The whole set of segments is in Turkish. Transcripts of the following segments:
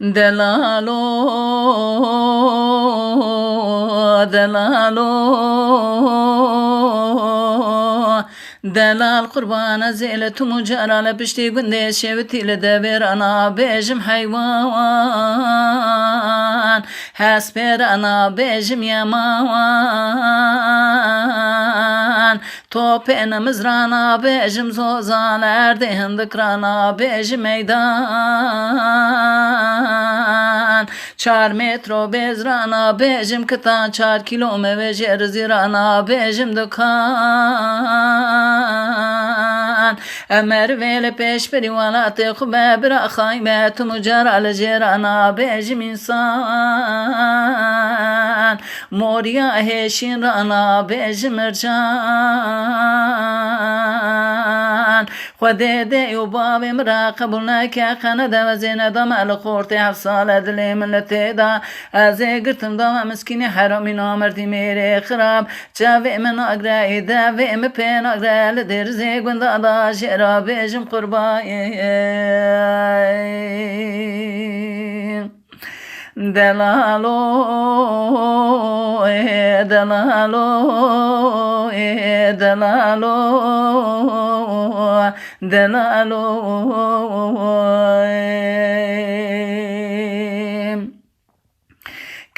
Delalo, delalo, delal kurbana zeyletu mucarala pişti günde şevtiyle devir ana bejim hayvan hasper ana bejim yaman topena mızrana bejim zozalerde hındıkrana bejim meydan çar metro bezrana bejim kıtan çar kilome ve jerzirana bejim dukan Emer vele peş perivanatı khubabra khaymet mucar al jerana bejim insan Moria heşin rana bejim ercan خديدي وبابي مراقبنا كخنا دا وزينة دا مال خورتي حفصال ادلي من لتيدا ازي قرتم دا مسكيني حرامي نامرتي ميري خراب جاوي من اقرأي داوي مبين اقرأ لدير زي قندا دا شرا بيجم قرباي Delalo, delalo, delalo, delalo.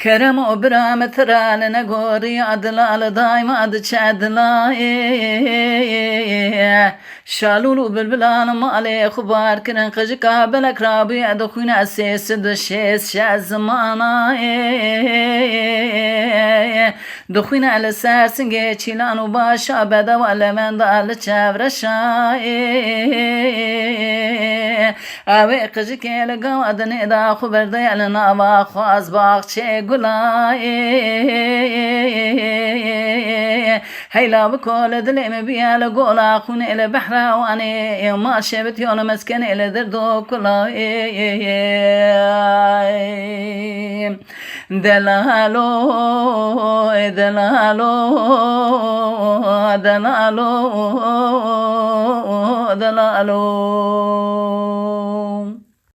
Kerem o bramet raline gori adlal daima adı çadlay Şalulu bülbülanım ale kubar kiren kıcı kabel akrabi adokuna sesi düşes şazmana Dokuna ale sersin geçilan u başa beda vale men dal çevre şay Ave kıcı kele gavadını da kuberda yalına va khaz bahçe gulay هيلا بكل دلم بيال قولا خون إلى بحرا واني ما شبت يوم مسكن إلى دردو كلا دلالو دلالو دلالو دلالو